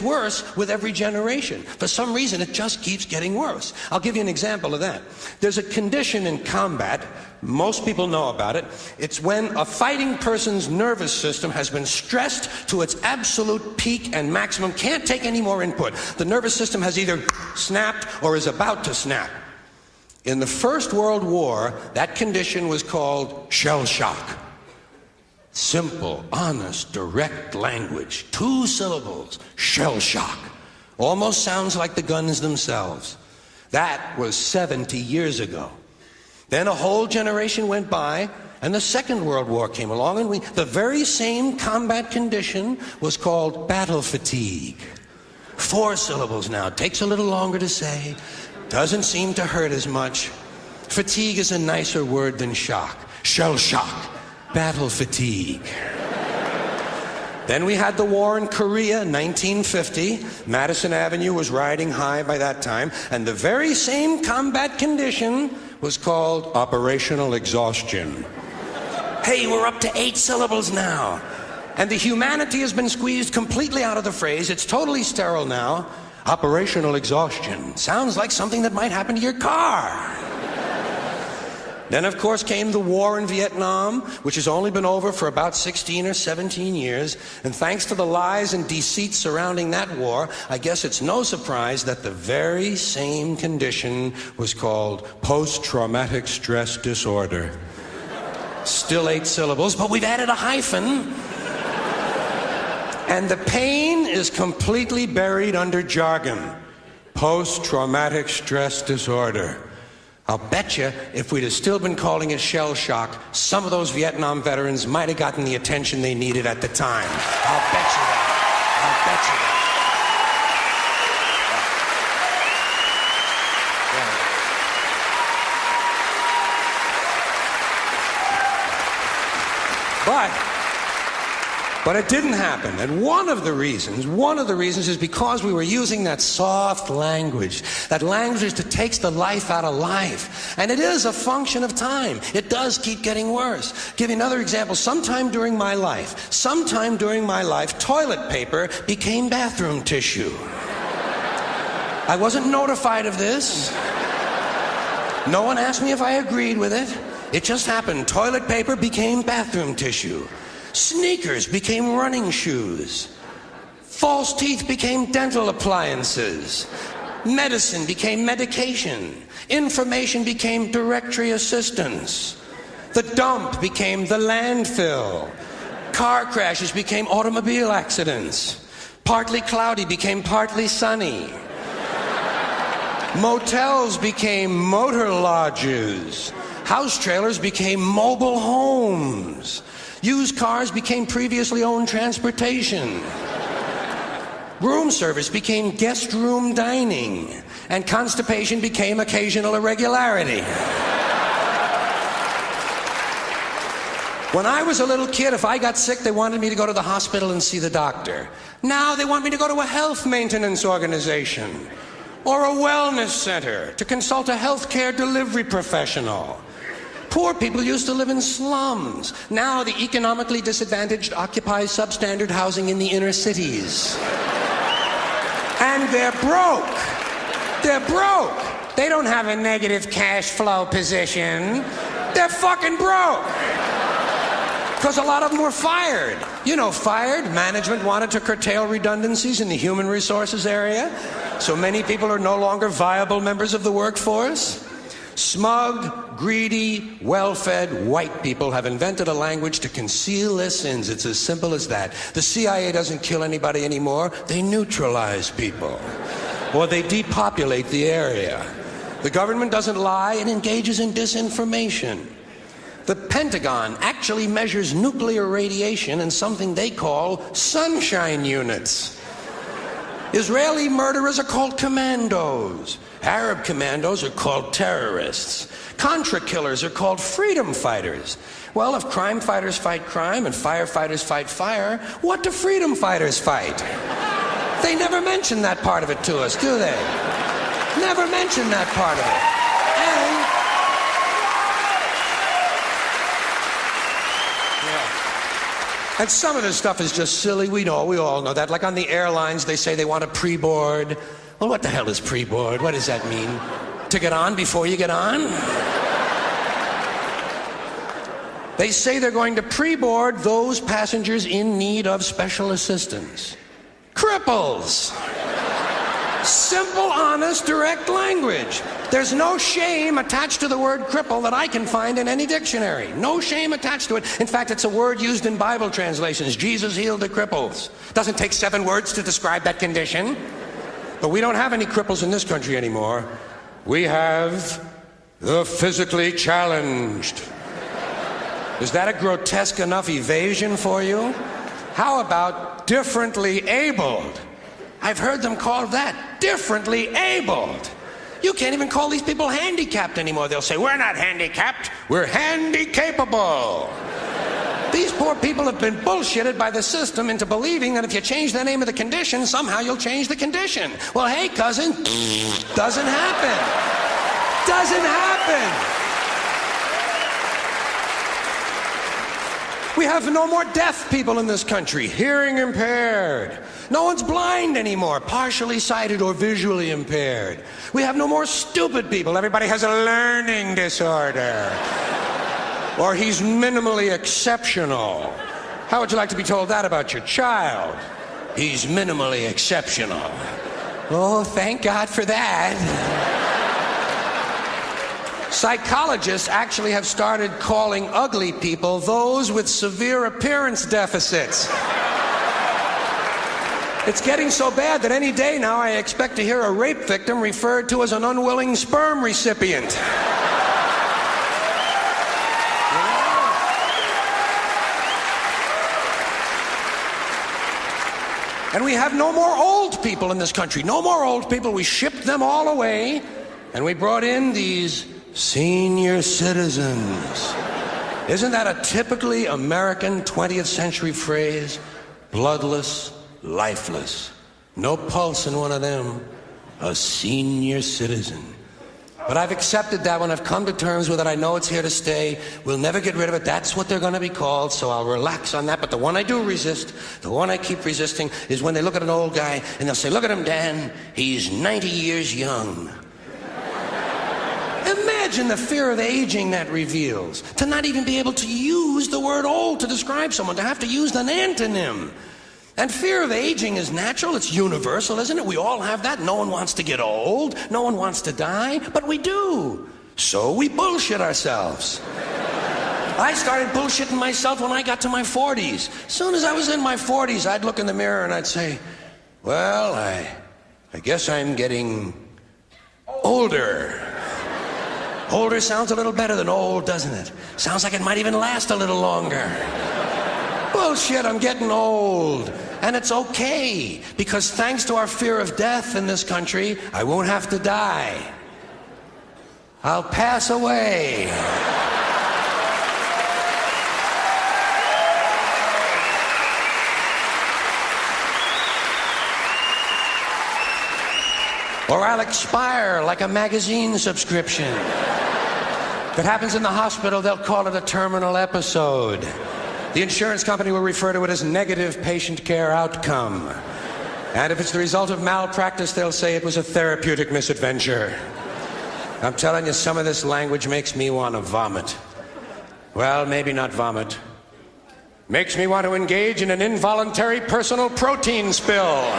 worse with every generation. For some reason, it just keeps getting worse. I'll give you an example of that. There's a condition in combat, most people know about it. It's when a fighting person's nervous system has been stressed to its absolute peak and maximum, can't take any more input. The nervous system has either snapped or is about to snap. In the First World War, that condition was called shell shock. Simple, honest, direct language. 2 syllables. Shell shock. Almost sounds like the guns themselves. That was 70 years ago. Then a whole generation went by, and the Second World War came along, and the very same combat condition was called battle fatigue. 4 syllables now. Takes a little longer to say. Doesn't seem to hurt as much. Fatigue is a nicer word than shock. Shell shock. Battle fatigue. Then we had the war in Korea, 1950. Madison Avenue was riding high by that time, and the very same combat condition was called operational exhaustion. Hey, we're up to 8 syllables now. And the humanity has been squeezed completely out of the phrase. It's totally sterile now. Operational exhaustion. Sounds like something that might happen to your car. Then, of course, came the war in Vietnam, which has only been over for about 16 or 17 years. And thanks to the lies and deceit surrounding that war, I guess it's no surprise that the very same condition was called post-traumatic stress disorder. Still 8 syllables, but we've added a hyphen. And the pain is completely buried under jargon. Post-traumatic stress disorder. I'll bet you if we'd have still been calling it shell shock, some of those Vietnam veterans might have gotten the attention they needed at the time. I'll bet you that. I'll bet you that. But it didn't happen. And one of the reasons is because we were using that soft language, that language that takes the life out of life. And it is a function of time. It does keep getting worse. Give you another example. Sometime during my life, toilet paper became bathroom tissue. I wasn't notified of this. No one asked me if I agreed with it. It just happened. Toilet paper became bathroom tissue. Sneakers became running shoes. False teeth became dental appliances. Medicine became medication. Information became directory assistance. The dump became the landfill. Car crashes became automobile accidents. Partly cloudy became partly sunny. Motels became motor lodges. House trailers became mobile homes. Used cars became previously owned transportation. Room service became guest room dining. And constipation became occasional irregularity. When I was a little kid, if I got sick, they wanted me to go to the hospital and see the doctor. Now they want me to go to a health maintenance organization or a wellness center to consult a healthcare delivery professional. Poor people used to live in slums. Now the economically disadvantaged occupy substandard housing in the inner cities. And they're broke. They're broke. They don't have a negative cash flow position. They're fucking broke. Because a lot of them were fired. You know, fired. Management wanted to curtail redundancies in the human resources area. So many people are no longer viable members of the workforce. Smug, greedy, well-fed white people have invented a language to conceal their sins. It's as simple as that. The CIA doesn't kill anybody anymore. They neutralize people. Or they depopulate the area. The government doesn't lie. It engages in disinformation. The Pentagon actually measures nuclear radiation in something they call sunshine units. Israeli murderers are called commandos. Arab commandos are called terrorists. Contra killers are called freedom fighters. Well, if crime fighters fight crime and firefighters fight fire, what do freedom fighters fight? They never mention that part of it to us, do they? Never mention that part of it. And some of this stuff is just silly. We all know that. Like on the airlines, they say they want a pre-board. Well, what the hell is pre-board? What does that mean? To get on before you get on? They say they're going to pre-board those passengers in need of special assistance. Cripples! Simple, honest, direct language. There's no shame attached to the word cripple that I can find in any dictionary. No shame attached to it. In fact, it's a word used in Bible translations. Jesus healed the cripples. Doesn't take 7 words to describe that condition. But we don't have any cripples in this country anymore. We have the physically challenged. Is that a grotesque enough evasion for you? How about differently abled? I've heard them called that, differently abled. You can't even call these people handicapped anymore. They'll say, we're not handicapped, we're handy-capable. These poor people have been bullshitted by the system into believing that if you change the name of the condition, somehow you'll change the condition. Well, hey, cousin, doesn't happen. Doesn't happen. We have no more deaf people in this country, hearing impaired. No one's blind anymore, partially sighted or visually impaired. We have no more stupid people. Everybody has a learning disorder. Or he's minimally exceptional. How would you like to be told that about your child? He's minimally exceptional. Oh, thank God for that. Psychologists actually have started calling ugly people those with severe appearance deficits. It's getting so bad that any day now I expect to hear a rape victim referred to as an unwilling sperm recipient. And we have no more old people in this country. No more old people. We shipped them all away, and we brought in these senior citizens. Isn't that a typically American 20th century phrase? Bloodless, lifeless. No pulse in one of them. A senior citizen. But I've accepted that one. I've come to terms with it. I know it's here to stay. We'll never get rid of it. That's what they're going to be called, so I'll relax on that. But the one I do resist, the one I keep resisting, is when they look at an old guy and they'll say, look at him, Dan. He's 90 years young. Imagine the fear of aging that reveals. To not even be able to use the word old to describe someone, to have to use an antonym. And fear of aging is natural, it's universal, isn't it? We all have that. No one wants to get old, no one wants to die, but we do. So we bullshit ourselves. I started bullshitting myself when I got to my 40s. As soon as I was in my 40s, I'd look in the mirror and I'd say, well, I guess I'm getting older. Older sounds a little better than old, doesn't it? Sounds like it might even last a little longer. Bullshit, I'm getting old. And it's okay, because thanks to our fear of death in this country, I won't have to die. I'll pass away. Or I'll expire like a magazine subscription. If it happens in the hospital, they'll call it a terminal episode. The insurance company will refer to it as negative patient care outcome. And if it's the result of malpractice, they'll say it was a therapeutic misadventure. I'm telling you, some of this language makes me want to vomit. Well, maybe not vomit. Makes me want to engage in an involuntary personal protein spill.